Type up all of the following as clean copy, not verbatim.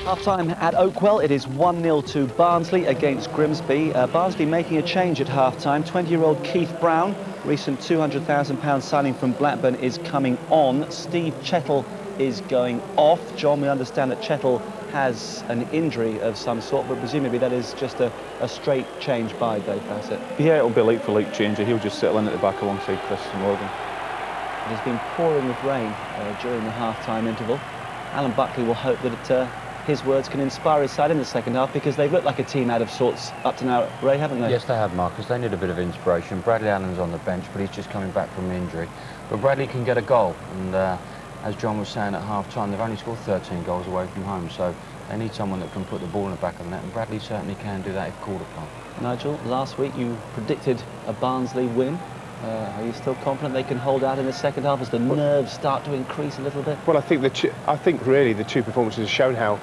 Half-time at Oakwell, it is 1-0 to Barnsley against Grimsby. Barnsley making a change at half-time. 20-year-old Keith Brown, recent £200,000 signing from Blackburn, is coming on. Steve Chettle is going off. John, we understand that Chettle has an injury of some sort, but presumably that is just a straight change by Dave Bassett. Yeah, it'll be a like-for-like change. He'll just settle in at the back alongside Chris Morgan. It has been pouring with rain during the half-time interval. Alan Buckley will hope that his words can inspire his side in the second half, because they've looked like a team out of sorts up to now, Ray, haven't they? Yes, they have, Marcus. They need a bit of inspiration. Bradley Allen's on the bench, but he's just coming back from injury. But Bradley can get a goal, and as John was saying at half-time, they've only scored 13 goals away from home, so they need someone that can put the ball in the back of the net, and Bradley certainly can do that if called upon. Nigel, last week you predicted a Barnsley win. Are you still confident they can hold out in the second half as the nerves start to increase a little bit? Well, I think really the two performances have shown how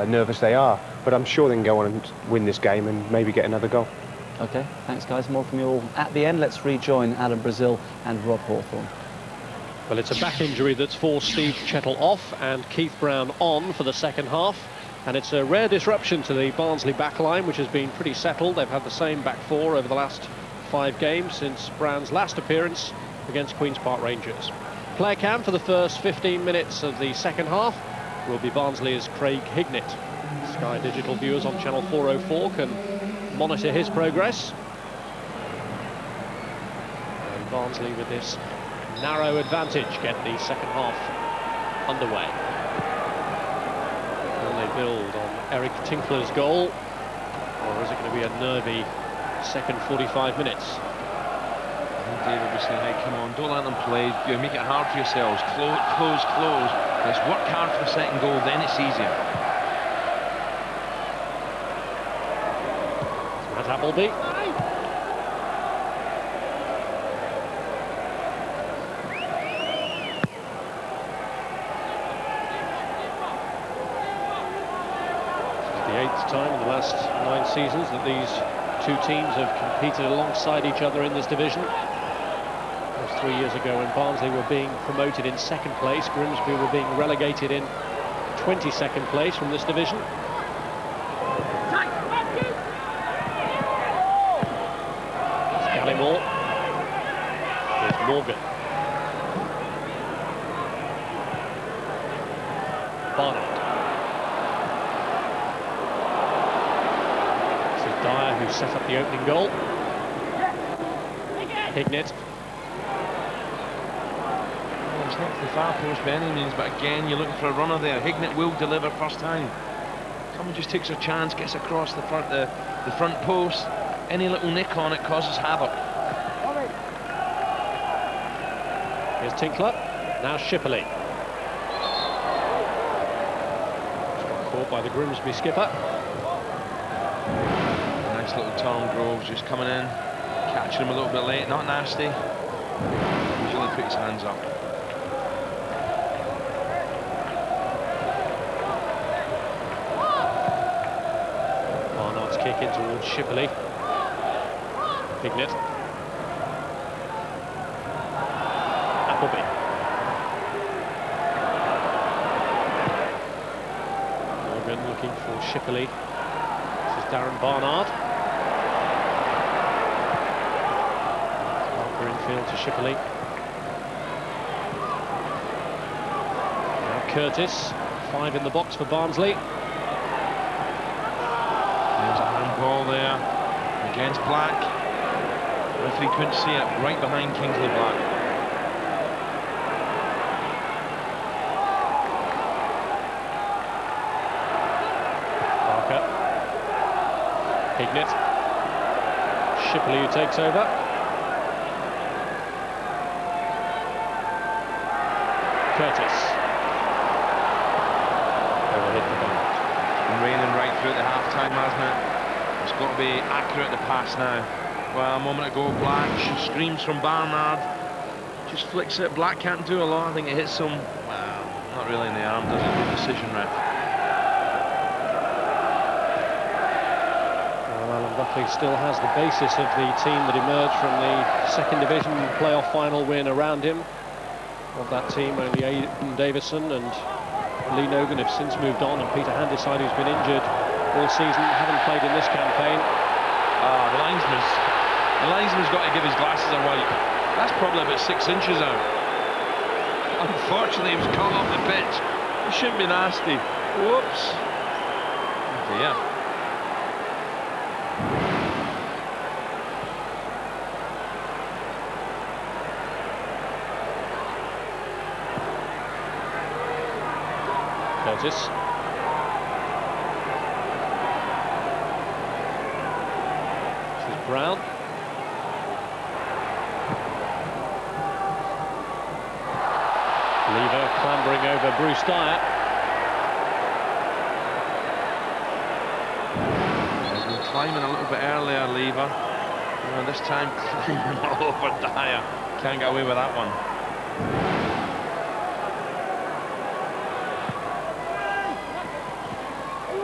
nervous they are, but I'm sure they can go on and win this game and maybe get another goal. OK, thanks guys. More from you all at the end. Let's rejoin Alan Brazil and Rob Hawthorne. Well, it's a back injury that's forced Steve Chettle off and Keith Brown on for the second half. And it's a rare disruption to the Barnsley back line, which has been pretty settled. They've had the same back four over the last 5 games since Brown's last appearance against Queen's Park Rangers. Player cam for the first 15 minutes of the second half will be Barnsley's Craig Hignett. Sky Digital viewers on channel 404 can monitor his progress. And Barnsley, with this narrow advantage, get the second half underway. Will they build on Eric Tinkler's goal, or is it going to be a nervy second 45 minutes? David was saying, hey, come on, don't let them play, make it hard for yourselves, close. Let's work hard for the second goal, then it's easier. Matt Appleby. This is the 8th time in the last 9 seasons that these two teams have competed alongside each other in this division. That was 3 years ago when Barnsley were being promoted in 2nd place. Grimsby were being relegated in 22nd place from this division. Gallimore. Here's Morgan. Barnard. Dyer, who set up the opening goal. Hignett. Well, it's not to the far post by any means, but again, you're looking for a runner there. Hignett will deliver first time. Someone just takes a chance, gets across the front post. Any little nick on it causes havoc. Here's Tinkler. Now Shipley. Caught by the Grimsby skipper. Little Tom Groves just coming in, catching him a little bit late, not nasty. Usually put his hands up. Barnard's kick in towards Shipley. Hignett. Appleby. Morgan looking for Shipley. This is Darren Barnard. To Shipley. Now Curtis, 5 in the box for Barnsley. There's a handball there against Black. Referee couldn't see it, right behind Kingsley Black. Parker. Hignett. Shipley, who takes over. Curtis. Overhit the ball. And raining right through the half-time, hasn't it? It's got to be accurate, the pass now. Well, a moment ago, Black screams from Barnard. Just flicks it. Black can't do a lot. I think it hits him, well, not really in the arm, does it? Good decision, ref. Well, Alan Buckley still has the basis of the team that emerged from the 2nd division playoff final win around him. Of that team, only Aidan Davison and Lee Nogan have since moved on, and Peter Handyside, who's been injured all season, haven't played in this campaign. The linesman's got to give his glasses a wipe. That's probably about 6 inches out. Unfortunately, he was caught off the pitch. It shouldn't be nasty. Whoops. Oh dear. Curtis. This is Brown. Lever clambering over Bruce Dyer. He's been climbing a little bit earlier, Lever. This time climbing all over Dyer. Can't get away with that one.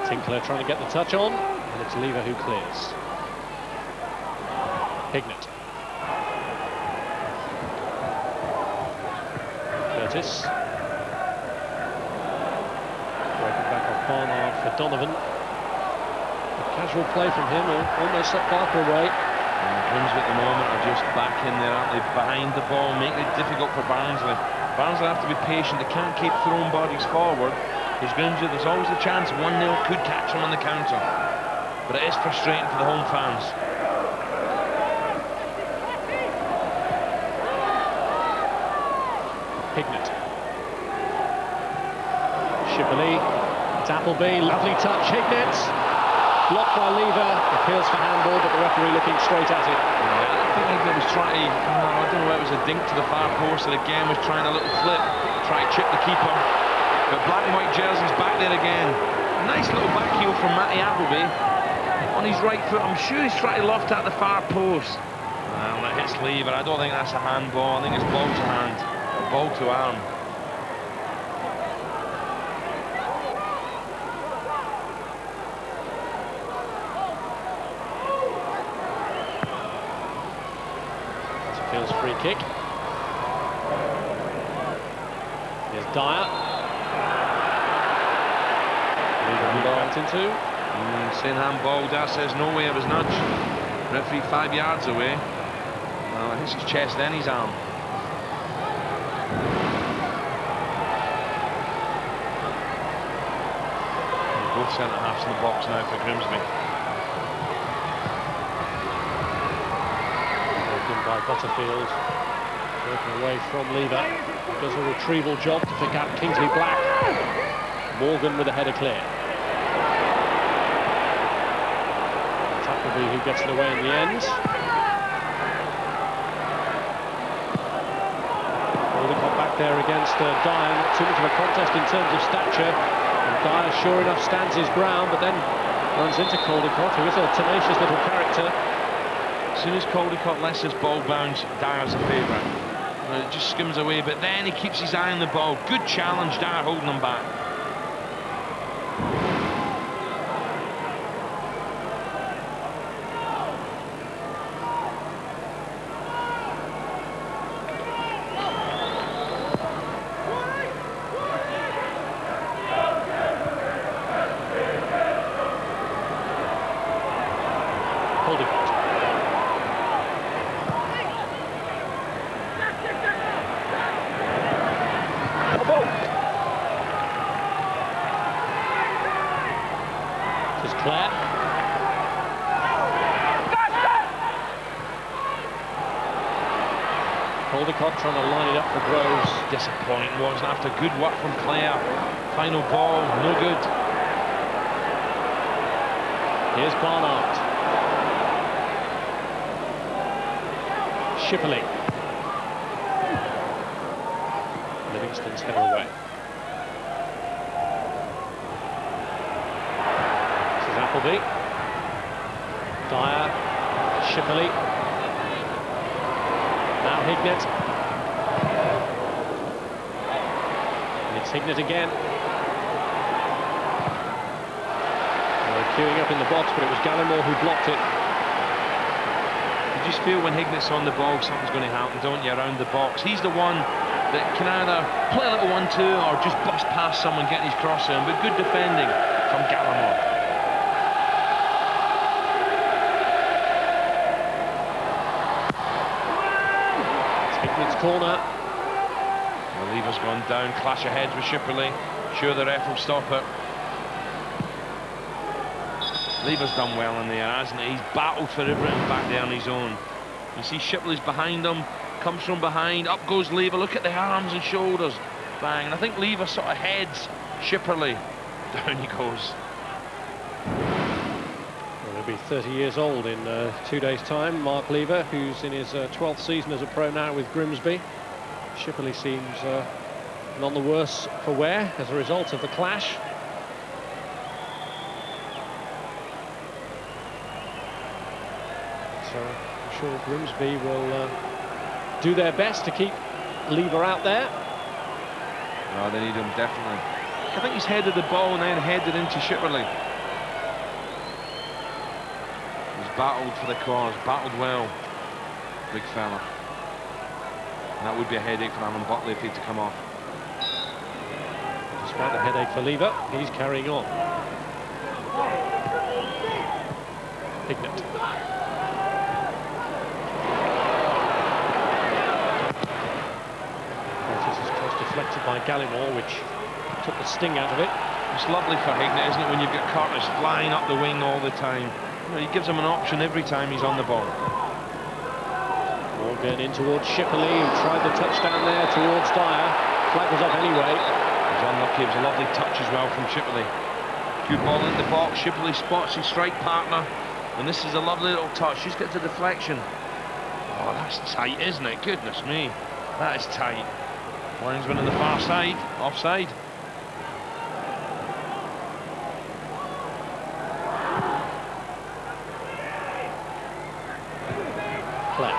Tinkler trying to get the touch on, and it's Lever who clears. Hignett. Curtis. Breaking back off Barnard for Donovan. A casual play from him, almost set Barker away. Grimsby at the moment are just back in there, aren't they? Behind the ball, making it difficult for Barnsley. Barnsley have to be patient, they can't keep throwing bodies forward. Because Grimsby, there's always a chance 1-0 could catch them on the counter. But it is frustrating for the home fans. Hignett. Shipley. Appleby, lovely touch. Hignett. Blocked by Lever. Appeals for handball, but the referee looking straight at it. Yeah, I think Hignett was trying to, I don't know whether it was a dink to the far post, and again was trying a little flip, try to chip the keeper. But black and white jersey's back there again. Nice little back heel from Matty Appleby. On his right foot, I'm sure he's trying to loft at the far post. Well, that hits Lever. I don't think that's a handball. I think it's ball to hand, or ball to arm. That's a free kick. Here's Dyer. Into. Saying handball, Dad says no way, it was nudge. Referee 5 yards away. Well, I think it's his chest, then his arm. Both centre-halves in the box now for Grimsby. Broken by Butterfield. Broken away from Lever. Does a retrieval job to pick out Kingsley Black. Morgan with a header clear. Who gets it away in the end. Caldicott back there against Dyer. Not too much of a contest in terms of stature. And Dyer sure enough stands his ground, but then runs into Caldicott, who is a tenacious little character. As soon as Caldicott lets his ball bounce, Dyer's a favourite. It just skims away, but then he keeps his eye on the ball. Good challenge, Dyer holding him back. Caldicott trying to line it up for Groves. Disappointing, wasn't after good work from Clare. Final ball, no good. Here's Barnard. Shipley. Livingston's header away. This is Appleby. Dyer. Shipley. Now Hignett. And it's Hignett again. They were queuing up in the box, but it was Gallimore who blocked it. You just feel when Hignett's on the ball, something's going to happen, don't you, around the box. He's the one that can either play a little 1-2 or just bust past someone getting his cross in, but good defending from Gallimore. Hignet's corner. The lever's gone down, clash of heads with Shipperley. Sure, the ref will stop it. Lever's done well in there, hasn't he? He's battled for everything back there on his own. You see Shipley's behind him, comes from behind, up goes Lever. Look at the arms and shoulders. Bang. And I think Lever sort of heads Shipperley. Down he goes. Well, he'll be 30 years old in 2 days' time. Mark Lever, who's in his 12th season as a pro now with Grimsby. Shipperley seems none the worse for wear as a result of the clash. So I'm sure Grimsby will do their best to keep Lever out there. Oh, they need him, definitely. I think he's headed the ball and then headed into Shipperley. He's battled for the cause, battled well, big fella. And that would be a headache for Alan Buckley if he had to come off. Despite the headache for Lever, he's carrying on. Hignet. Deflected by Gallimore, which took the sting out of it. It's lovely for Hignet, isn't it, when you've got Curtis flying up the wing all the time. You know, he gives him an option every time he's on the ball. Morgan in towards Shipperley, who tried the touchdown there towards Dyer. Flag was up anyway. It was unlucky. It was a lovely touch as well from Shipperley. Good ball in the box. Shipperley spots his strike partner, and this is a lovely little touch. She's got the deflection. Oh, that's tight, isn't it? Goodness me, that is tight. Linesman on the far side, offside. Play.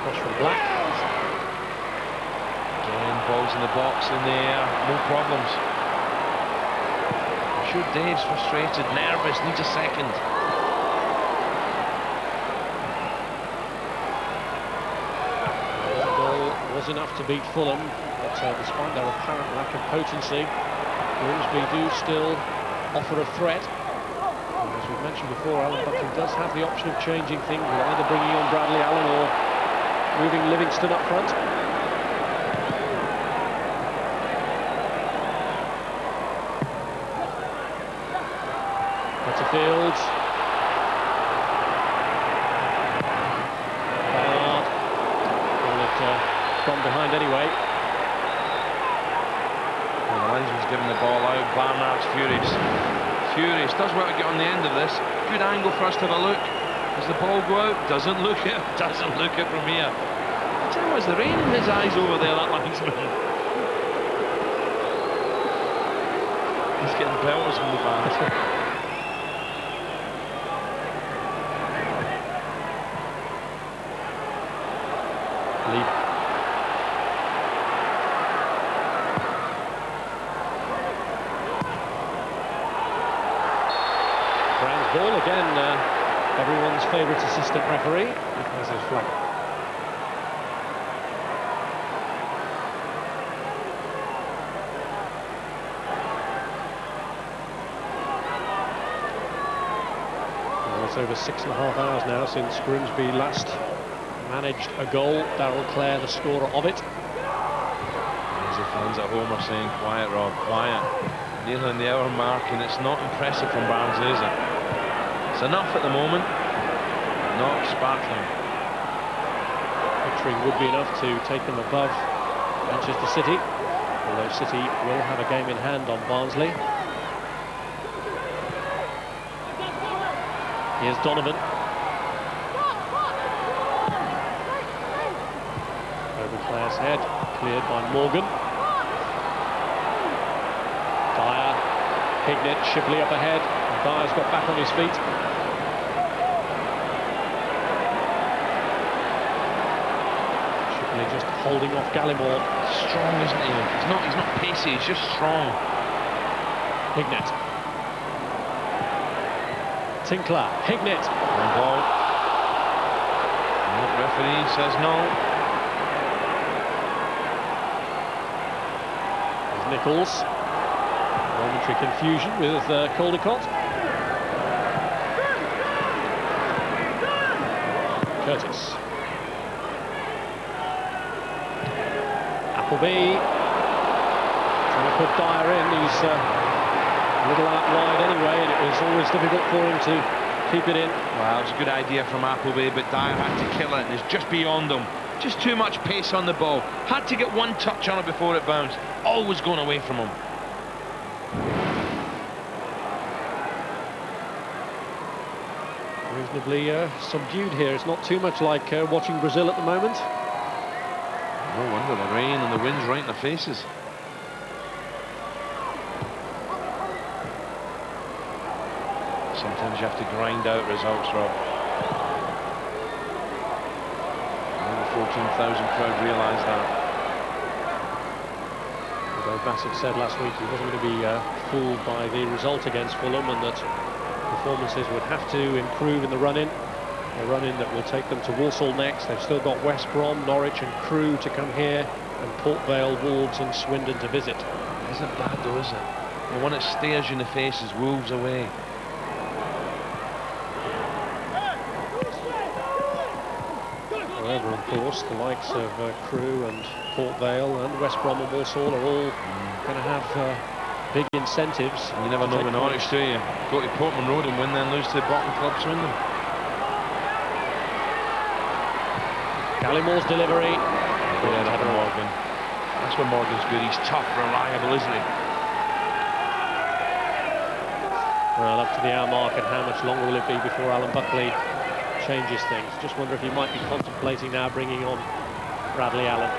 Cross from Black. Again, balls in the box in the air, no problems. I'm sure Dave's frustrated, nervous, needs a second. Was enough to beat Fulham, but despite their apparent lack of potency, Grimsby do still offer a threat. And as we've mentioned before, Alan Buckley does have the option of changing things, either bringing on Bradley Allen or moving Livingston up front. Butterfield. From behind anyway. Well, the linesman's giving the ball out. Barnard's furious. Furious. Does well to get on the end of this. Good angle for us to have a look. Does the ball go out? Doesn't look it. Doesn't look it from here. I tell you what, is the rain in his eyes over there, that linesman? He's getting belters from the fans. Leave. Ball again, everyone's favourite assistant referee. He has his flag. Well, it's over 6.5 hours now since Grimsby last managed a goal. Darrell Clare, the scorer of it. As the fans at home are saying, quiet, Rob, quiet. Nearly on the hour mark, and it's not impressive from Barnsley, is it? It's enough at the moment, not sparkling. Victory would be enough to take them above Manchester City, although City will have a game in hand on Barnsley. Here's Donovan. Over Clare's head, cleared by Morgan. Dyer, Hignet, Shipley up ahead. Dyer's got back on his feet. Shipley just holding off Gallimore. Strong, isn't he? He's not pacey, he's just strong. Hignet. Tinkler, Hignet. Ball. referee says no. There's Nichols. Momentary confusion with Caldecott. Curtis. Appleby. Trying to put Dyer in. He's a little out wide anyway, and it was always difficult for him to keep it in. Well, it was a good idea from Appleby, but Dyer had to kill it, and it's just beyond him. Just too much pace on the ball. Had to get one touch on it before it bounced. Always going away from him. Reasonably subdued here. It's not too much like watching Brazil at the moment. No wonder the rain and the wind's right in their faces. Sometimes you have to grind out results, Rob. The 14,000 crowd realised that. Although Bassett said last week he wasn't going to be fooled by the result against Fulham, and that performances would have to improve in the run-in. A run-in that will take them to Walsall next. They've still got West Brom, Norwich and Crewe to come here, and Port Vale, Wolves and Swindon to visit. It isn't bad though, is it? The one that stares you in the face is Wolves away. However, of course, the likes of Crewe and Port Vale and West Brom and Walsall are all going to have big incentives. And you never know with Norwich, do you? Go to Portman Road and win, then lose to the bottom club, Swindon. Gallymore's delivery. Good header, Morgan. That's where Morgan's good. He's tough, reliable, isn't he? Well, up to the hour mark, and how much longer will it be before Alan Buckley changes things? Just wonder if he might be contemplating now bringing on Bradley Allen.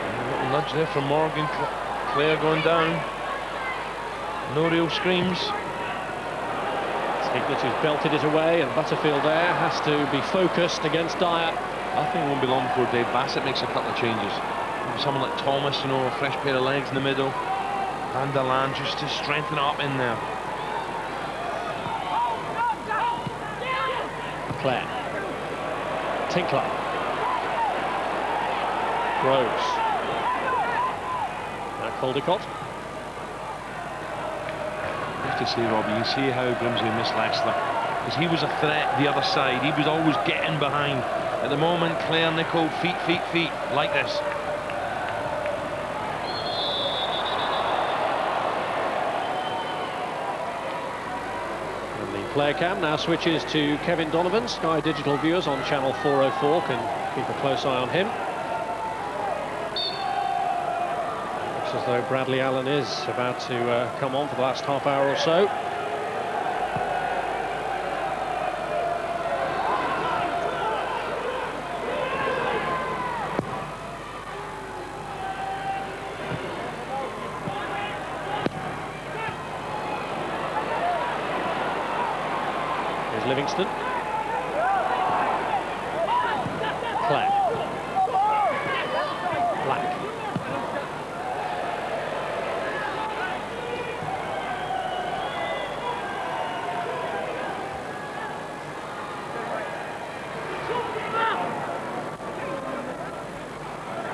A little nudge there from Morgan. Clare going down. No real screams. Ignatius belted it away, and Butterfield there has to be focused against Dyer. I think it won't be long before Dave Bassett makes a couple of changes. Maybe someone like Thomas, you know, a fresh pair of legs in the middle. Van der Laan just to strengthen up in there. Clare. Tinkler. Rose. Now Caldecott. To say, Robbie, you see how Grimsby missed Leicester, because he was a threat the other side. He was always getting behind. At the moment, Clare Nicol, feet, like this. And the player cam now switches to Kevin Donovan. Sky Digital viewers on channel 404 can keep a close eye on him. As though Bradley Allen is about to come on for the last half hour or so. Here's Livingston. Clare. Black.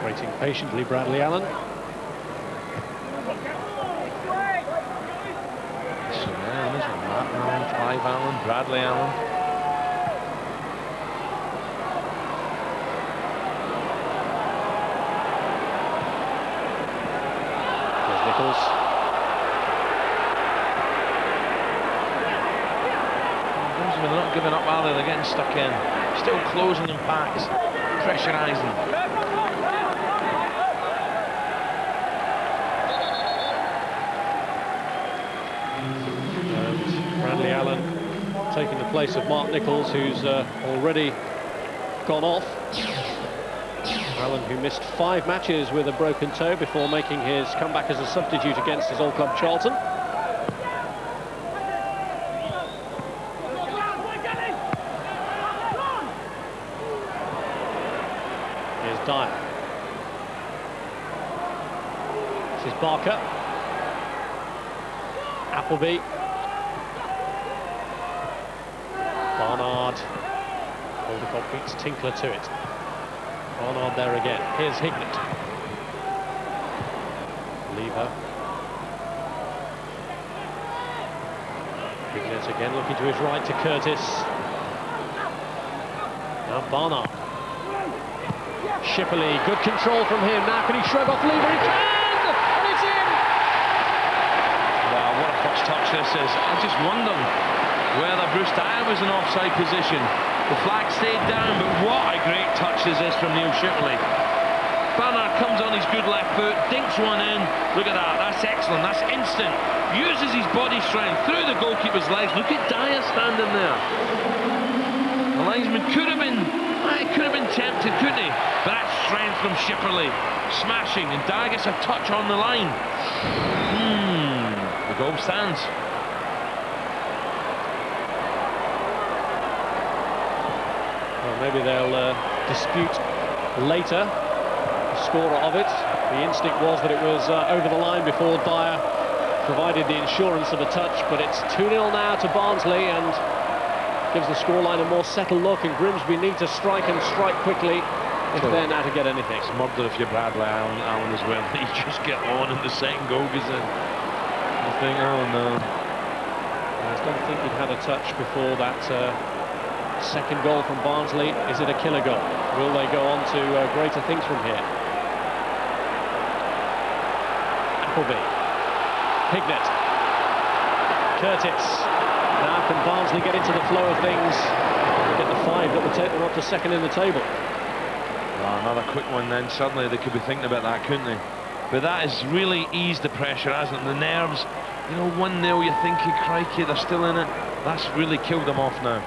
Waiting patiently, Bradley Allen. So there, there's Matt Allen, Clive Allen, Bradley Allen. There's Nichols. They're not giving up, are they? They're getting stuck in. Still closing in packs, pressurising. Bradley Allen taking the place of Mark Nichols, who's already gone off. Allen, who missed 5 matches with a broken toe before making his comeback as a substitute against his old club Charlton. Here's Dyer. This is Barker. Appleby. Barnard. Caldecott beats Tinkler to it. Barnard there again. Here's Hignett. Lever. Hignett again looking to his right to Curtis. Now Barnard. Shipley, good control from him. Now can he shrug off Lever? He can! And it's in! Wow, what a first touch this is. I just wondered whether Bruce Dyer was in offside position. The flag stayed down, but what a great touch is this from Neil Shipley. Barnard comes on his good left foot, dinks one in. Look at that, that's excellent, that's instant. Uses his body strength through the goalkeeper's legs. Look at Dyer standing there. The linesman could have been tempted, couldn't he? But that strength from Shipley, smashing, and Dyer gets a touch on the line. The goal stands. Well, maybe they'll dispute later the scorer of it. The instinct was that it was over the line before Dyer provided the insurance of a touch, but it's 2-0 now to Barnsley and gives the scoreline a more settled look, and Grimsby need to strike and strike quickly if they're now to get anything. It's murder if you're Bradley Allen as well. You just get on and the second goal goes in. You think, oh no. I don't think he'd had a touch before that second goal from Barnsley. Is it a killer goal? Will they go on to greater things from here? Appleby. Hignett. Curtis. Now can Barnsley get into the flow of things? Get the 5 that will take them up to second in the table. Another quick one then. Suddenly they could be thinking about that, couldn't they? But that has really eased the pressure, hasn't it? The nerves, you know, 1-0, you're thinking, crikey, they're still in it. That's really killed them off now.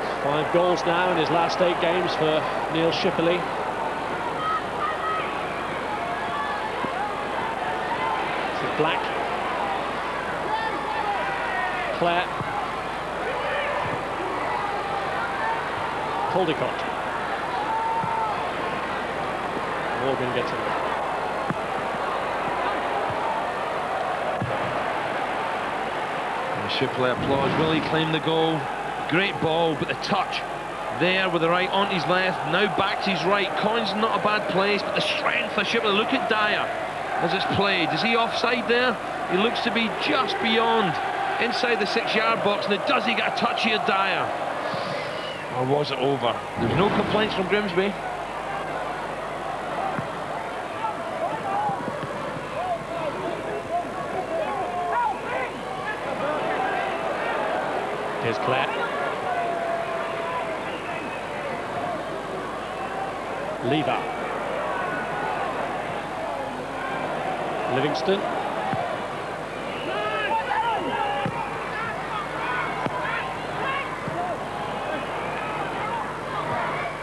It's 5 goals now in his last 8 games for Neil Shipley. This is Black. Clare. Caldecott. Morgan gets it. And Shipley applauds. Will he claim the goal? Great ball, but the touch there with the right onto his left, now back to his right. Coyne's not a bad place, but the strength of Shipley. Look at Dyer as it's played. Is he offside there? He looks to be just beyond, inside the 6-yard box. Now does he get a touch here, Dyer? Or was it over? There's no complaints from Grimsby. Here's Clare. Lever. Livingston.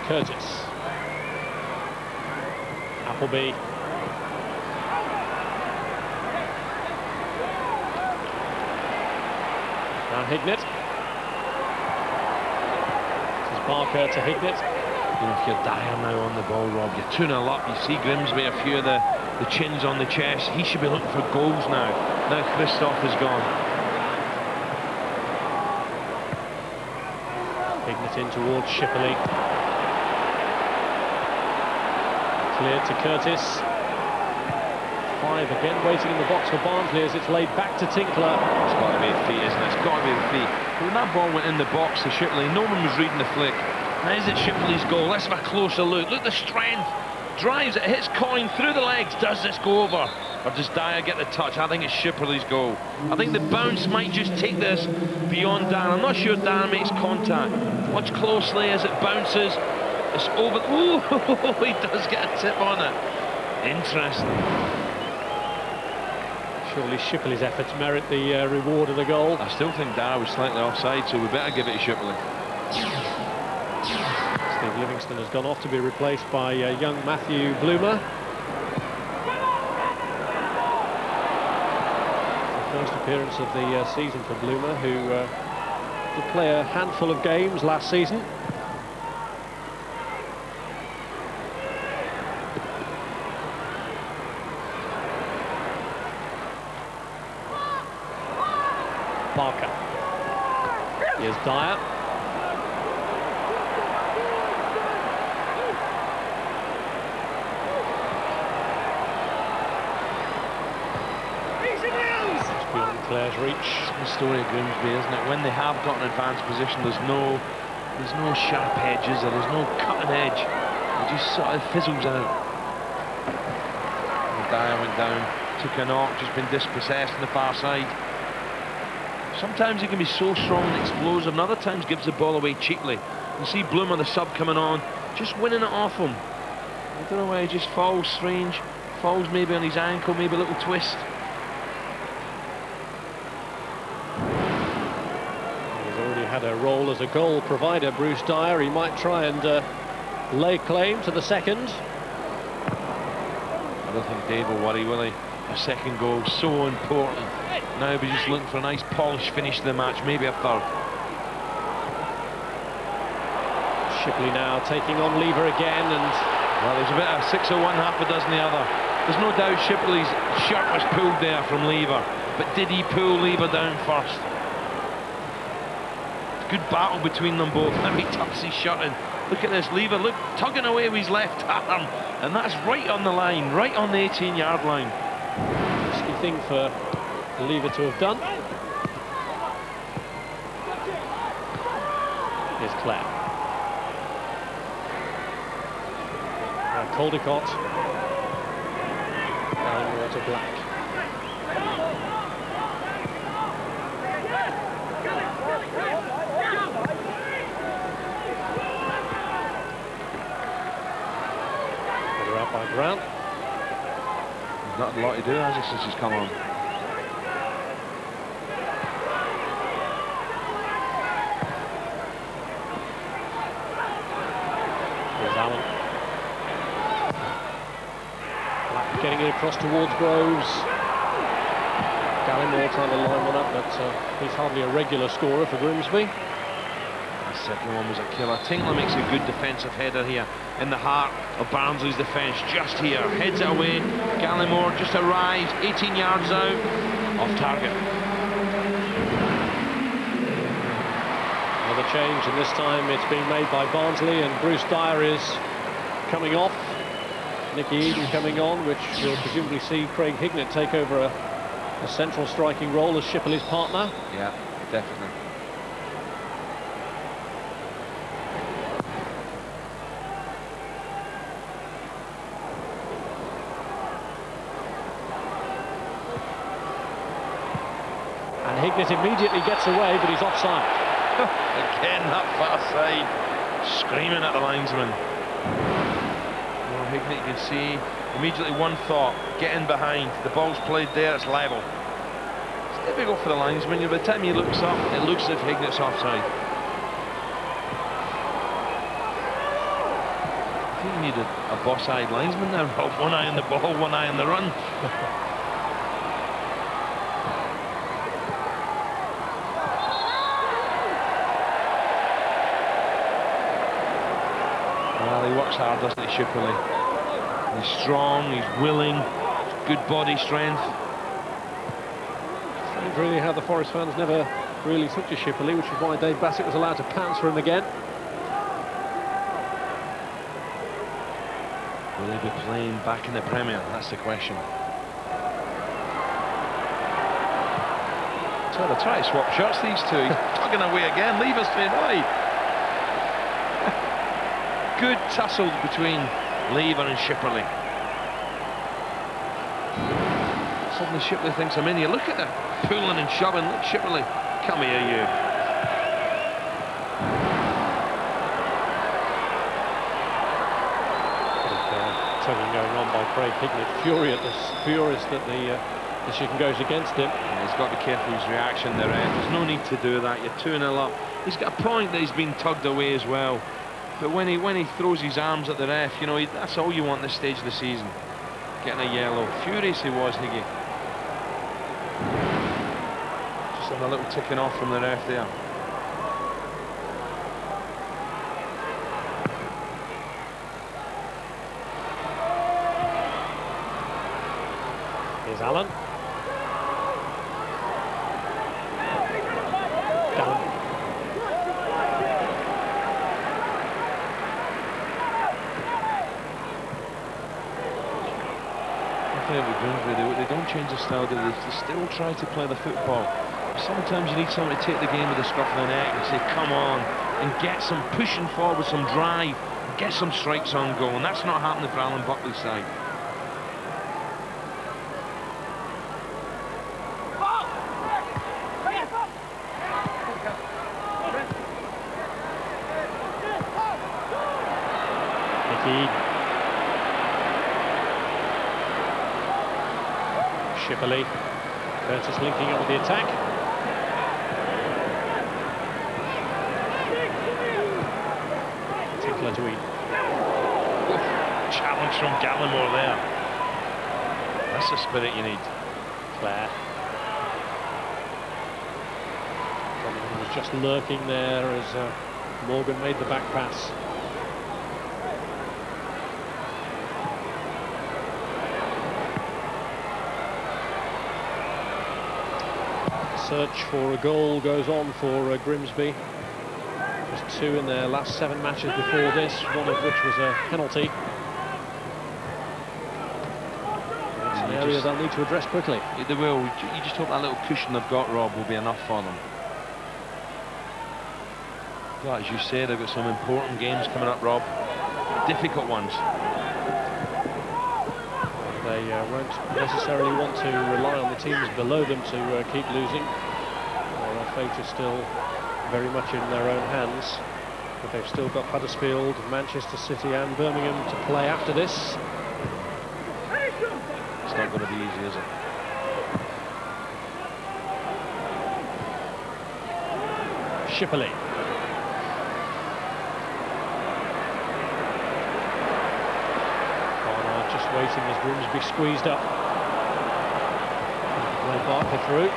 Curtis. Appleby. Now Hignett. This is Barker to Hignett. You know, if you're Dyer now on the ball, Rob, you're 2-0 up. You see Grimsby, a few of the chins on the chest. He should be looking for goals now. Now Christoph is gone. Hignett in towards Shipley. Cleared to Curtis. 5 again, waiting in the box for Barnsley as it's laid back to Tinkler. It's got to be a feet, isn't it? It's got to be a feet. When that ball went in the box to Shipley, no one was reading the flick. Now is it Shipley's goal? Let's have a closer look. Look at the strength. Drives it, hits Coyne through the legs. Does this go over? Or does Dyer get the touch? I think it's Shipley's goal. I think the bounce might just take this beyond Dyer. I'm not sure Dyer makes contact. Watch closely as it bounces. It's over. Ooh, he does get a tip on it. Interesting. Surely Shipley's efforts merit the reward of the goal. I still think Dyer was slightly offside, so we better give it to Shipley. Steve Livingston has gone off to be replaced by young Matthew Bloomer. The first appearance of the season for Bloomer, who did play a handful of games last season. Here's Dyer. It's beyond Clare's reach. It's the story of Grimsby, isn't it? When they have got an advanced position, there's no sharp edges, or there's no cutting edge. It just sort of fizzles out. And Dyer went down, took a knock, just been dispossessed on the far side. Sometimes he can be so strong and explosive, and other times gives the ball away cheaply. You see Bloomer, the sub, coming on, just winning it off him. I don't know why he just falls strange. Falls maybe on his ankle, maybe a little twist. He's already had a role as a goal provider, Bruce Dyer. He might try and lay claim to the second. I don't think Dave will worry, will he? A second goal, so important. Now we're just looking for a nice polished finish to the match, maybe a third. Shipley now taking on Lever again, and well, there's a bit of 6 of one, half a dozen the other. There's no doubt Shipley's shirt was pulled there from Lever, but did he pull Lever down first? Good battle between them both. Now he tucks his shirt in. Look at this, Lever, look, tugging away with his left arm, and that's right on the line, right on the 18-yard line. Risky thing for Lever to have done. Here's Clare. Now Caldecott. Down to Black. They're out by Brown. He's not a lot to do, has he, since he's come on? Here's Allen. Black getting it across towards Groves. Gallimore trying to line one up, but he's hardly a regular scorer for Grimsby. The second one was a killer. Tinkler makes a good defensive header here in the heart of Barnsley's defence, just here, heads it away. Gallimore just arrives, 18 yards out, off target. Another change, and this time it's being made by Barnsley, and Bruce Dyer is coming off. Nicky Eden coming on, which will presumably see Craig Hignett take over a central striking role as Shipley's partner. Yeah, definitely. And Hignett immediately gets away, but he's offside. Again, that far side, screaming at the linesman. Well, Hignett, you can see immediately one thought: get in behind. The ball's played there, it's level. It's difficult for the linesman. By the time he looks up, it looks as if Hignett's offside. I think you need a boss-eyed linesman now, Rob. One eye on the ball, one eye on the run. Well, he works hard, doesn't he, Shipley? He's strong, he's willing, good body strength. Strange really how the Forest fans never really took to Shipley, which is why Dave Bassett was allowed to pounce for him again. Will they be playing back in the Premier? That's the question. So they try to swap shots, these two. He's tugging away again, leave us straight away. Good tussle between Lever and Shipley. Suddenly Shipley thinks I'm in here. Look at the pulling and shoving. Look, Shipley, come here, you. Tugging going on by Craig Hignett, furious that the decision goes against him. Yeah, he's got to be careful of his reaction there. There's no need to do that. You're 2-0 up. He's got a point that he's been tugged away as well. But when he throws his arms at the ref, you know, that's all you want this stage of the season. Getting a yellow. Furious he was, Higgy. Just having a little ticking off from the ref there. Here's Allen. different with Grimsby. They don't change the style, do they? They still try to play the football. Sometimes you need someone to take the game with the scruff of the neck and say, come on, and get some pushing forward, some drive, get some strikes on goal, and that's not happening for Alan Buckley's side. Shipley, Curtis linking up with the attack. Tinkler to eat. Challenge from Gallimore there. That's the spirit you need. Clare. Donovan was just lurking there as Morgan made the back pass. Search for a goal goes on for Grimsby. Just 2 in their last 7 matches before this, one of which was a penalty. It's an area they'll need to address quickly. Yeah, they will. You just hope that little cushion they've got, Rob, will be enough for them. But as you say, they've got some important games coming up, Rob. Difficult ones. They won't necessarily want to rely on the teams below them to keep losing. Their fate is still very much in their own hands. But they've still got Huddersfield, Manchester City and Birmingham to play after this. It's not going to be easy, is it? Shipley. Just waiting as Grimsby squeezed up. Play Barker through.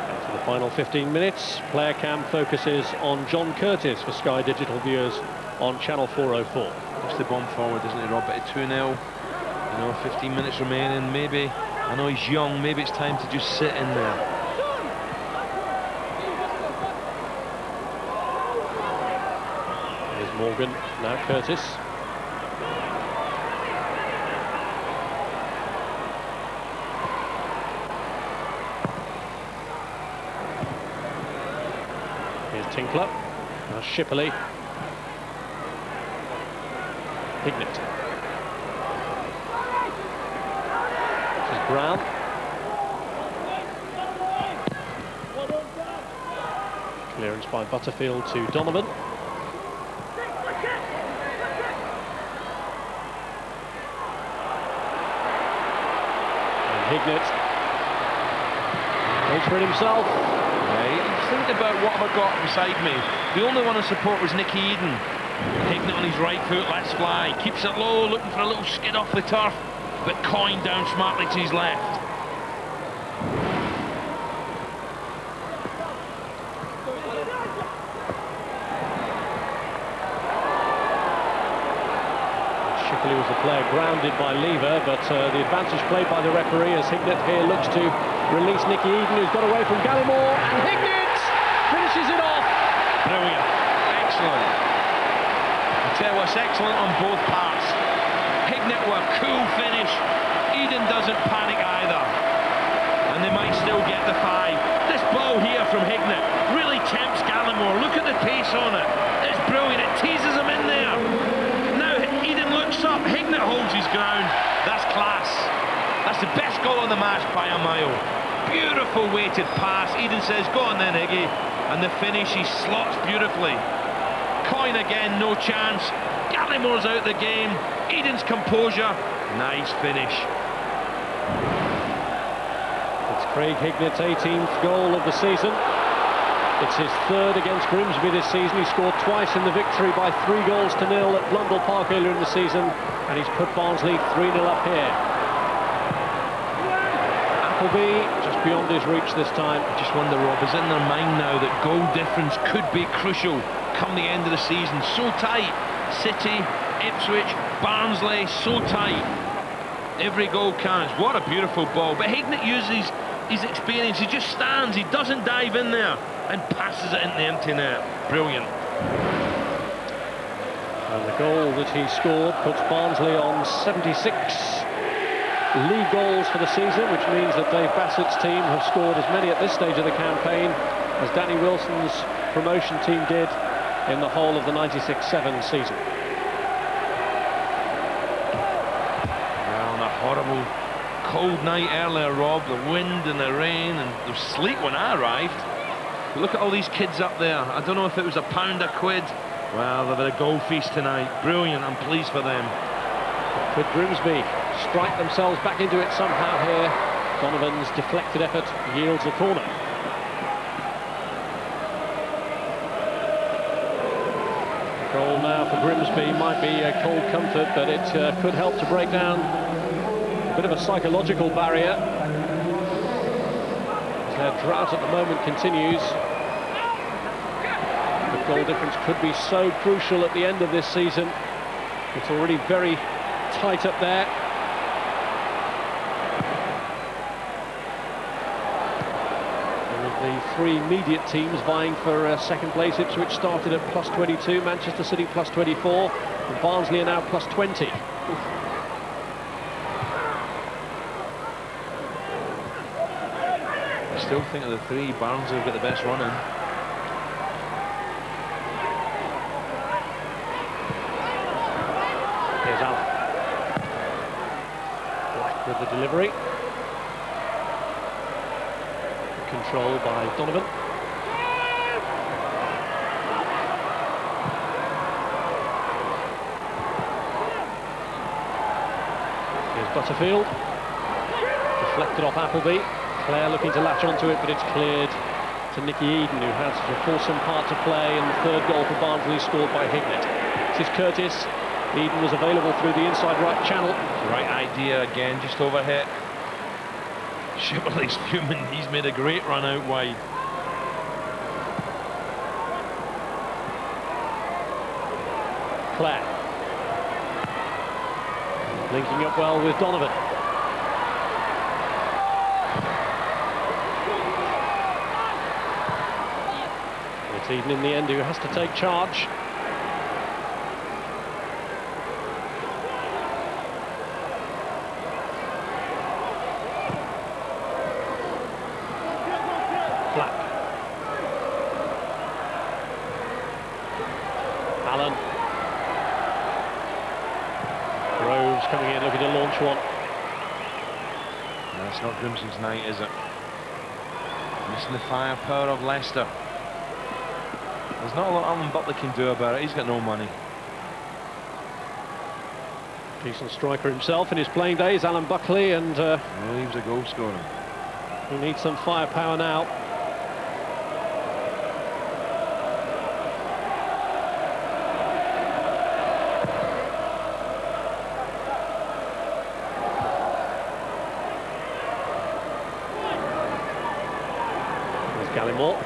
And for the final 15 minutes, Player Cam focuses on John Curtis for Sky Digital viewers on Channel 404. Puts the bomb forward, doesn't he, Rob? At 2-0, you know, 15 minutes remaining. Maybe, I know he's young, maybe it's time to just sit in there. Morgan, now Curtis. Here's Tinkler. Now Shipley. Hignett. This is Brown. Clearance by Butterfield to Donovan. Hignett goes for it himself. Yeah, think about what have I got beside me. The only one in support was Nicky Eden. Hignett on his right foot, let's fly. Keeps it low, looking for a little skid off the turf, but Coyne down smartly to his left. Shipley was the player grounded by Lever, but the advantage played by the referee as Hignett here looks to release Nicky Eden, who's got away from Gallimore, and Hignett finishes it off. Brilliant, excellent. I tell you what's excellent on both parts. Hignett with a cool finish. Eden doesn't panic either, and they might still get the 5. This ball here from Hignett really tempts Gallimore. Look at the pace on it. It's brilliant. It teases him in there. Eden looks up, Hignett holds his ground. That's class. That's the best goal of the match by a mile. Beautiful weighted pass. Eden says, go on then, Higgy. And the finish, he slots beautifully. Coyne again, no chance. Gallimore's out the game. Eden's composure. Nice finish. It's Craig Hignett's 18th goal of the season. It's his 3rd against Grimsby this season. He scored twice in the victory by 3-0 at Blundell Park earlier in the season, and he's put Barnsley 3-0 up here. Appleby just beyond his reach this time. I just wonder, Rob, is it in their mind now that goal difference could be crucial come the end of the season? So tight. City, Ipswich, Barnsley, so tight. Every goal counts. What a beautiful ball. But Hignett uses his experience. He just stands. He doesn't dive in there and passes it into the empty net. Brilliant. And the goal that he scored puts Barnsley on 76 league goals for the season, which means that Dave Bassett's team have scored as many at this stage of the campaign as Danny Wilson's promotion team did in the whole of the 96-7 season. Well, on a horrible cold night earlier, Rob, the wind and the rain, and there was sleet when I arrived. But look at all these kids up there. I don't know if it was £1 a quid. Well, they've had a goal feast tonight. Brilliant, I'm pleased for them. Could Grimsby strike themselves back into it somehow here? Donovan's deflected effort yields a corner. Goal now for Grimsby might be a cold comfort, but it could help to break down a bit of a psychological barrier. As their drought at the moment continues. The goal difference could be so crucial at the end of this season. It's already very tight up there. One of the three immediate teams vying for second place. Ipswich started at +22, Manchester City +24, and Barnsley are now +20. I still think of the three, Barnsley have got the best run in. Here's Allen. Black with the delivery. Control by Donovan. Here's Butterfield. Deflected off Appleby. Clare looking to latch onto it, but it's cleared to Nicky Eden, who had such a fulsome part to play, and the third goal for Barnsley scored by Hignett. This is Curtis. Eden was available through the inside right channel. Right idea again, just overhit. Shipperley's fuming, he's made a great run out wide. Clare. Linking up well with Donovan. It's Eden in the end who has to take charge. Black. Allen. Groves coming in looking to launch one. That's not Grimson's night, is it? Missing the firepower of Leicester. There's not a lot Alan Butler can do about it. He's got no money. Decent striker himself in his playing days, Alan Buckley, and Well, he was a goal scorer. he needs some firepower now. There's Gallimore.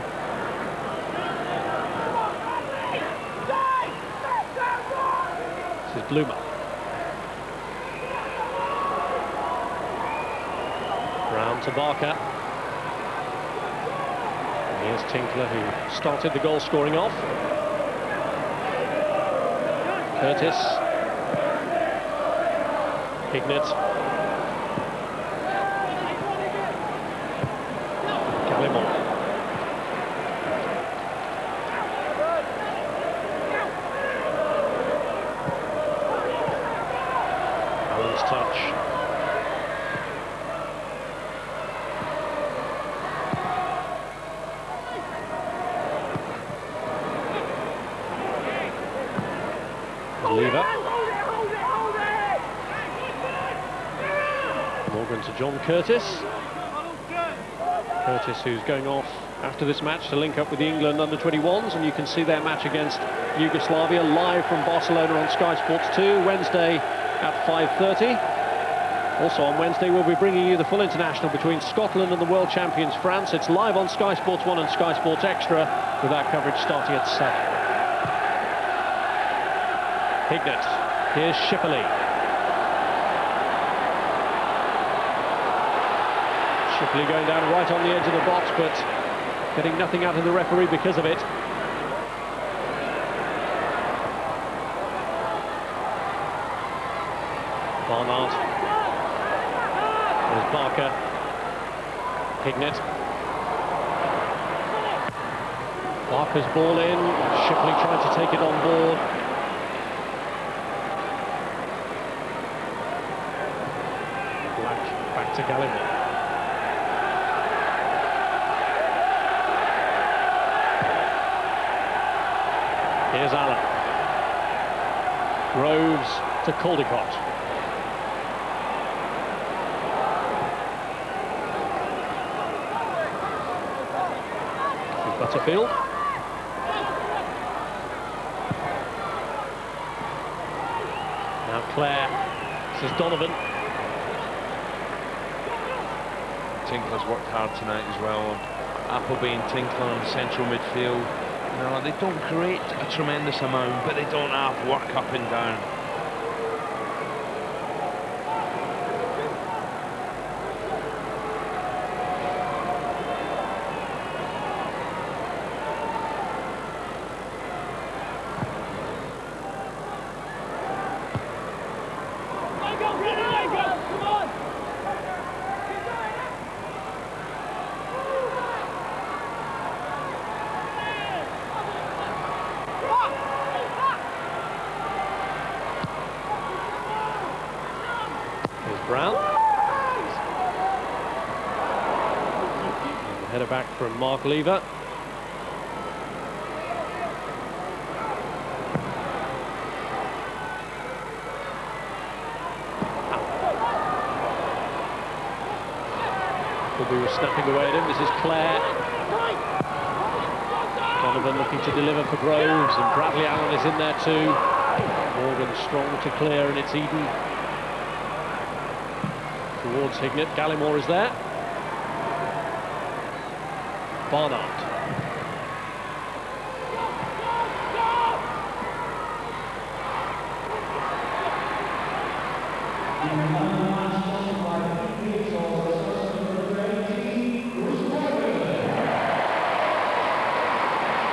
This is Bloomer. Brown to Barker. And here's Tinkler, who started the goal scoring off. Curtis. Hignett. Gallimore. Allen's touch. Lever. Morgan to John Curtis. Curtis, who's going off after this match to link up with the England under-21s, and you can see their match against Yugoslavia live from Barcelona on Sky Sports 2 Wednesday at 5:30. Also on Wednesday we'll be bringing you the full international between Scotland and the world champions France. It's live on Sky Sports 1 and Sky Sports Extra, with our coverage starting at 7. Hignett. Here's Shipperley. Shipperley going down right on the edge of the box, but getting nothing out of the referee because of it. Barnard. There's Barker. Hignett. Barker's ball in. Shipley trying to take it on board. Black back to Gallimore. Here's Allen. Groves to Caldecott. Butterfield. Now Clare. This is Donovan. Tinkler's worked hard tonight as well. Appleby and Tinkler in central midfield. No, they don't create a tremendous amount, but they don't have work up and down. Brown. Header back from Mark Lever. Could be snapping away at him. This is Clare. Donovan looking to deliver for Groves, and Bradley Allen is in there too. Morgan strong to clear, and it's Eden. Towards Hignett. Gallimore is there. Barnard.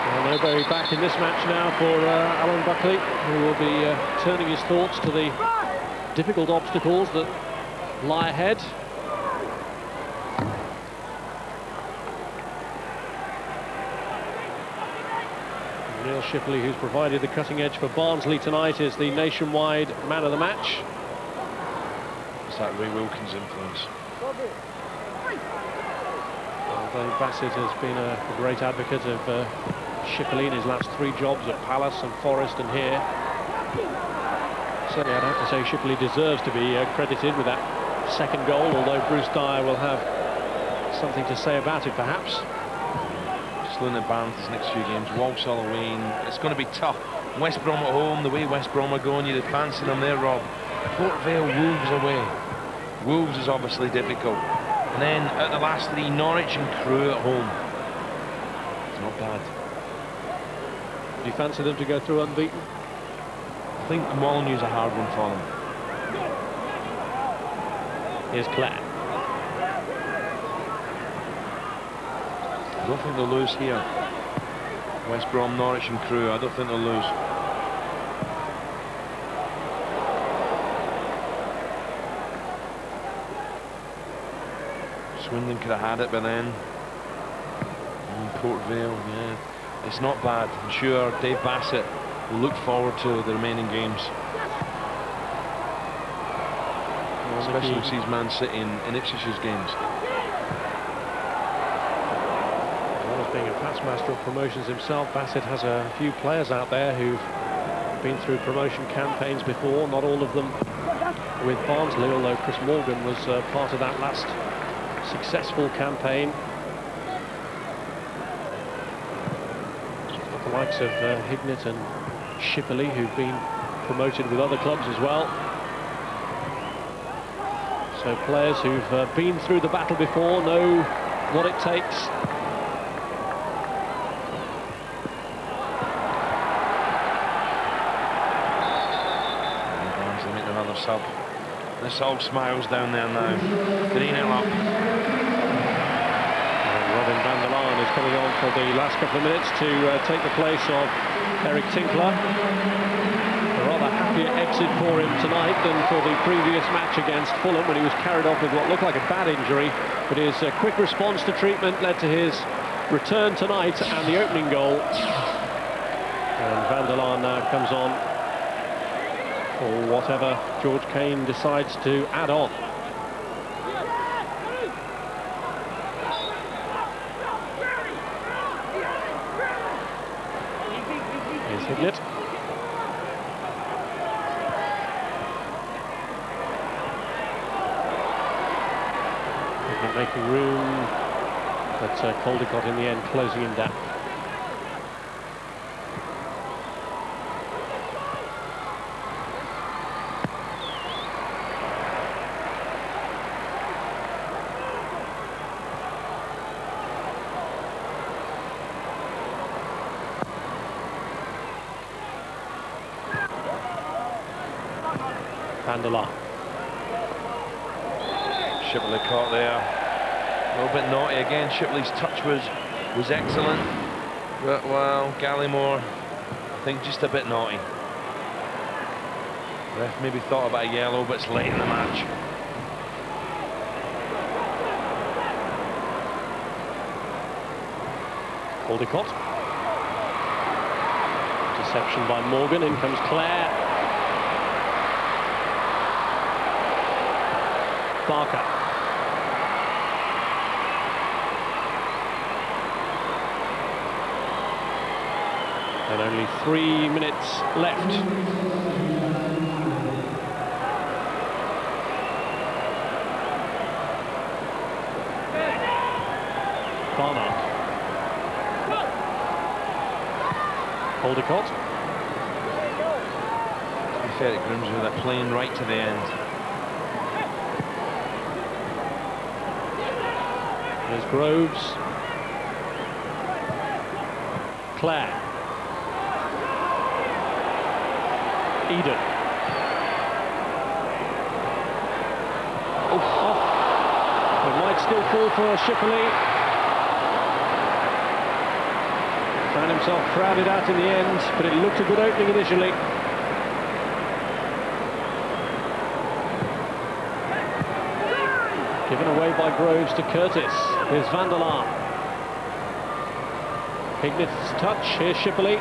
Well, nobody back in this match now for Alan Buckley, who will be turning his thoughts to the difficult obstacles that lie ahead. Neil Shipley, who's provided the cutting edge for Barnsley tonight, is the nationwide man of the match. It's that Ray Wilkins influence. Although Bassett has been a great advocate of Shipley in his last 3 jobs at Palace and Forest and here. Certainly I'd have to say Shipley deserves to be credited with that second goal, although Bruce Dyer will have something to say about it perhaps. Just looking at Barnes' next few games, Walsall away, it's going to be tough. West Brom at home, the way West Brom are going, you'd fancy them there, Rob. Port Vale, Wolves away. Wolves is obviously difficult. And then at the last 3, Norwich and Crewe at home. It's not bad. Do you fancy them to go through unbeaten? I think Molyneux's a hard one for them. Here's Clare. I don't think they'll lose here. West Brom, Norwich and Crewe, I don't think they'll lose. Swindon could have had it by then. Port Vale, yeah. It's not bad. I'm sure Dave Bassett will look forward to the remaining games. Especially when he sees Man City in Ipswich's games. Well, as being a past master of promotions himself, Bassett has a few players out there who've been through promotion campaigns before, not all of them with Barnsley, although Chris Morgan was part of that last successful campaign. The likes of Hignett and Shipley, who've been promoted with other clubs as well. So players who've been through the battle before know what it takes. Barnsley make another sub. This all smiles down there now. 3-0 up. Robin van der Laan is coming on for the last couple of minutes to take the place of Eric Tinkler. A rather happy happier exit for him tonight than for the previous match against Fulham, when he was carried off with what looked like a bad injury. But his quick response to treatment led to his return tonight and the opening goal. And Van der Laan now comes on for whatever George Kane decides to add on. Here's Hignett. Hignett making room, but Caldicott in the end closing him down. Van der Laan. Shipley caught there. A little bit naughty again. Shipley's touch was excellent. But, well, Gallimore, I think just a bit naughty. Ref maybe thought about a yellow, but it's late in the match. Caldicott. Deception by Morgan. In comes Clare. Barker. And only 3 minutes left. Barnard. Caldicott. To be fair to Grimsby, they're playing right to the end. There's Groves. Clare. Eden. Off. It might still fall for Shipley. Found himself crowded out in the end, but it looked a good opening initially. Given away by Groves to Curtis. Here's Van der Laan. Hignett's touch. Here's Shipley.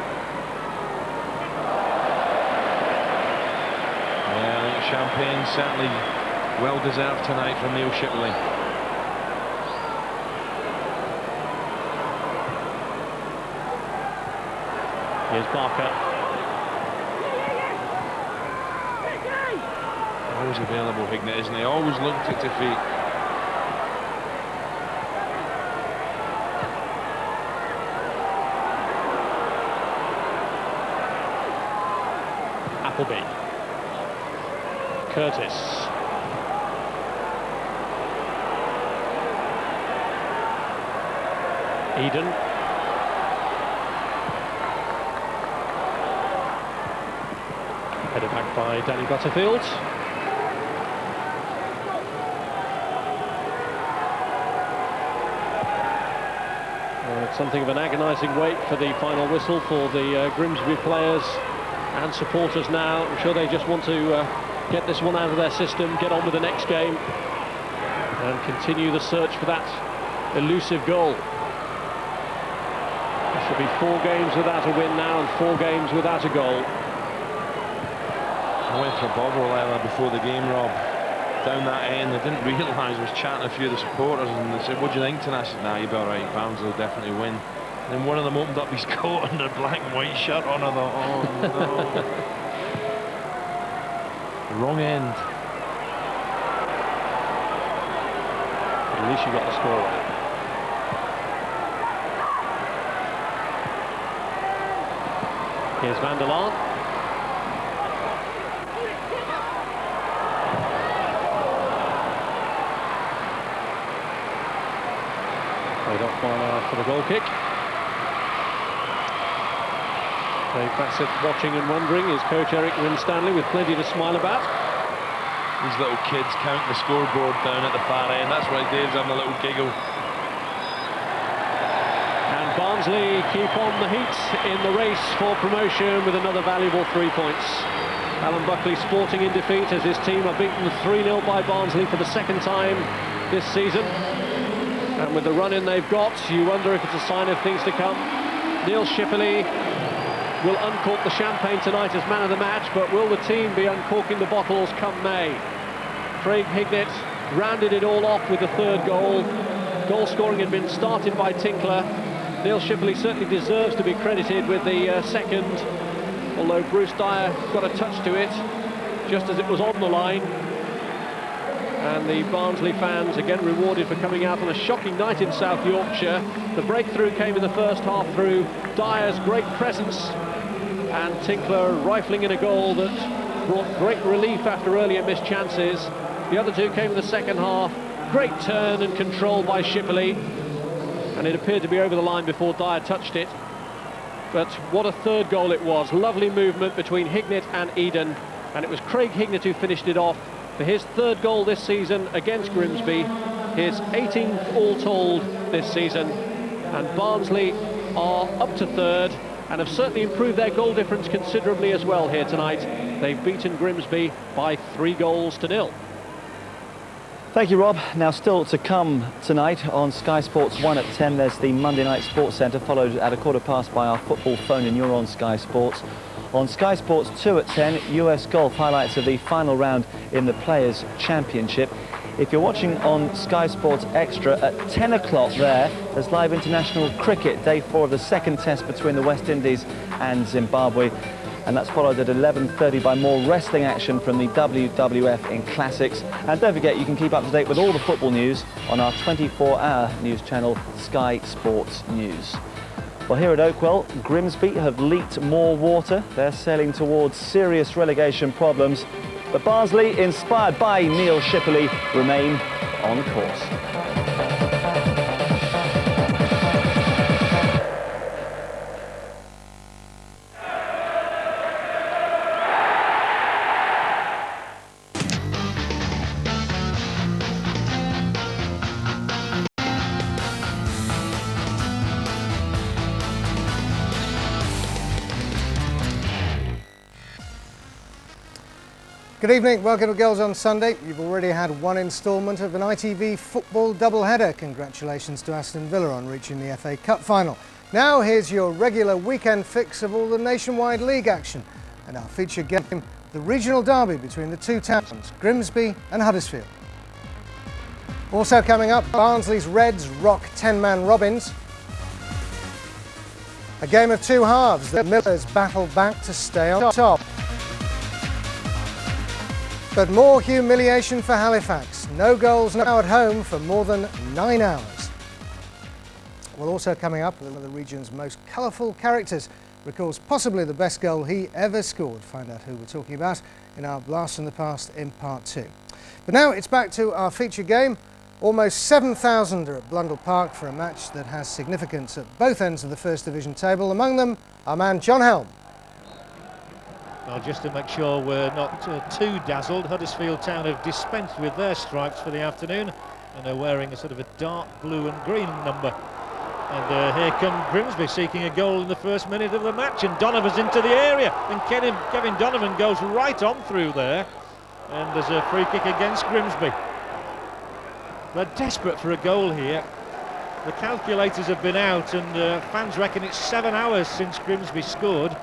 Yeah, I think champagne certainly well deserved tonight from Neil Shipley. Here's Barker. Always available, Hignett, isn't he? Always looked at defeat. Appleby. Curtis. Eden. Headed back by Danny Butterfield. It's something of an agonising wait for the final whistle for the Grimsby players and supporters now. I'm sure they just want to get this one out of their system, get on with the next game and continue the search for that elusive goal. There should be 4 games without a win now and 4 games without a goal. I went for Bovril before the game, Rob. Down that end, I didn't realise I was chatting to a few of the supporters, and they said, "What do you think tonight?" I said, "Nah, you'll be all right. Barnsley will definitely win." And then one of them opened up his coat and a black and white shirt on. I thought, oh no. The wrong end. But at least you got the score right. Here's Van der Laan. Played off by for the goal kick. Dave Bassett watching and wondering. Is coach Eric Winstanley with plenty to smile about. These little kids counting the scoreboard down at the far end. That's why Dave's having a little giggle. And Barnsley keep on the heat in the race for promotion with another valuable 3 points. Alan Buckley sporting in defeat as his team are beaten 3-0 by Barnsley for the second time this season. And with the run-in they've got, you wonder if it's a sign of things to come. Neil Shipperley will uncork the champagne tonight as man of the match, but will the team be uncorking the bottles come May? Craig Hignett rounded it all off with the third goal. Goal scoring had been started by Tinkler. Neil Shipperley certainly deserves to be credited with the second, although Bruce Dyer got a touch to it just as it was on the line. And the Barnsley fans again rewarded for coming out on a shocking night in South Yorkshire. The breakthrough came in the first half through Dyer's great presence, and Tinkler rifling in a goal that brought great relief after earlier missed chances. The other two came in the second half. Great turn and control by Shipperley, and it appeared to be over the line before Dyer touched it. But what a third goal it was. Lovely movement between Hignett and Eden, and it was Craig Hignett who finished it off for his third goal this season against Grimsby, his 18th all told this season. And Barnsley are up to third and have certainly improved their goal difference considerably as well here tonight. They've beaten Grimsby by 3-0. Thank you, Rob. Now, still to come tonight on Sky Sports 1 at 10, there's the Monday Night Sports Centre, followed at 15:15 by our football phone, and you're on Sky Sports. On Sky Sports 2 at 10, US Golf, highlights of the final round in the Players' Championship. If you're watching on Sky Sports Extra at 10 o'clock there's live international cricket, day 4 of the second test between the West Indies and Zimbabwe. And that's followed at 11:30 by more wrestling action from the WWF in Classics. And don't forget, you can keep up to date with all the football news on our 24-hour news channel, Sky Sports News. Well, here at Oakwell, Grimsby have leaked more water. They're sailing towards serious relegation problems. But Barnsley, inspired by Neil Shipperley, remain on course. Good evening, welcome to Girls on Sunday. You've already had one instalment of an ITV football doubleheader. Congratulations to Aston Villa on reaching the FA Cup final. Now here's your regular weekend fix of all the nationwide league action and our featured game, the regional derby between the two towns, Grimsby and Huddersfield. Also coming up, Barnsley's Reds rock 10-man Robins. A game of two halves, the Millers battle back to stay on top. But more humiliation for Halifax. No goals now at home for more than 9 hours. Well, also coming up, one of the region's most colourful characters recalls possibly the best goal he ever scored. Find out who we're talking about in our Blast from the Past in Part 2. But now it's back to our feature game. Almost 7,000 are at Blundell Park for a match that has significance at both ends of the First Division table. Among them, our man John Helm. Well, just to make sure we're not too dazzled, Huddersfield Town have dispensed with their stripes for the afternoon, and they're wearing a sort of a dark blue and green number. And here come Grimsby seeking a goal in the first minute of the match, and Donovan's into the area, and Kevin Donovan goes right on through there, and there's a free kick against Grimsby. They're desperate for a goal here. The calculators have been out, and fans reckon it's 7 hours since Grimsby scored.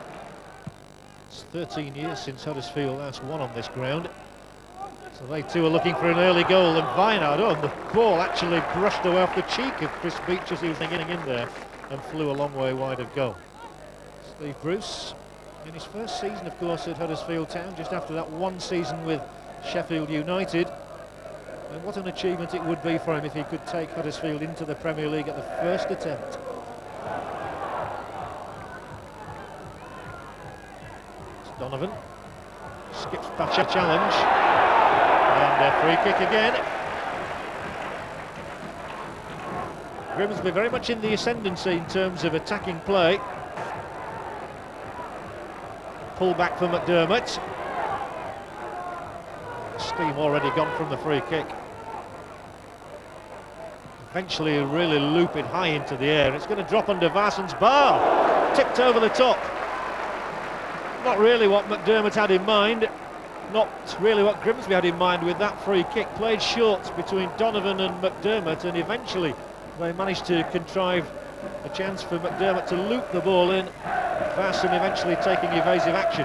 13 years since Huddersfield last won on this ground. So they too are looking for an early goal, and Vinard, the ball actually brushed away off the cheek of Chris Beach as he was getting in there and flew a long way wide of goal. Steve Bruce, in his first season of course at Huddersfield Town, just after that one season with Sheffield United. And what an achievement it would be for him if he could take Huddersfield into the Premier League at the first attempt. Donovan skips past a challenge, and a free kick again. Grimsby very much in the ascendancy in terms of attacking play. Pull back for McDermott. Steam already gone from the free kick. Eventually really loop it high into the air. It's going to drop under Varsen's bar. Tipped over the top. Not really what McDermott had in mind. Not really what Grimsby had in mind with that free kick. Played short between Donovan and McDermott, and eventually they managed to contrive a chance for McDermott to loop the ball in. Varsson eventually taking evasive action.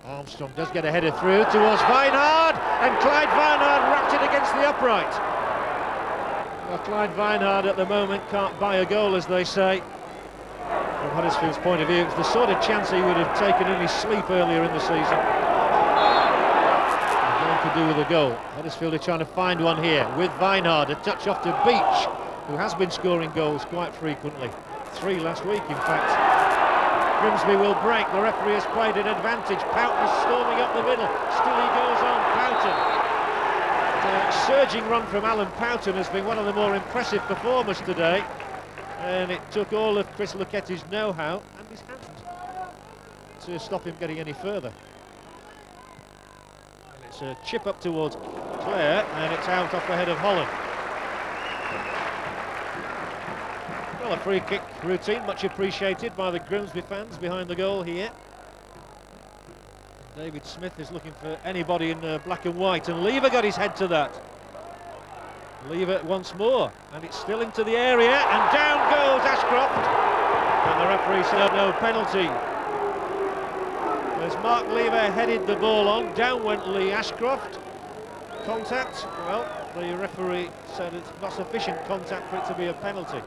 Armstrong does get a header through towards Vinehard, and Clyde Vinehard wrapped it against the upright. Well, Clyde Vinehard at the moment can't buy a goal, as they say. From Huddersfield's point of view, it's the sort of chance he would have taken in his sleep earlier in the season. Nothing to do with a goal. Huddersfield are trying to find one here with Vinehard, a touch off to Beach, who has been scoring goals quite frequently. 3 last week, in fact. Grimsby will break. The referee has played an advantage. Poughton is storming up the middle. Still he goes on. Poughton. The surging run from Alan Poughton has been one of the more impressive performers today. And it took all of Chris Lucchetti's know-how and his hands to stop him getting any further. And it's a chip up towards Clare, and it's out off the head of Holland. Well, a free kick routine, much appreciated by the Grimsby fans behind the goal here. David Smith is looking for anybody in black and white, and Lever got his head to that. Lever once more, and it's still into the area, and down goes Ashcroft. And the referee said no penalty. As Mark Lever headed the ball on, down went Lee Ashcroft. Contact, well, the referee said it's not sufficient contact for it to be a penalty.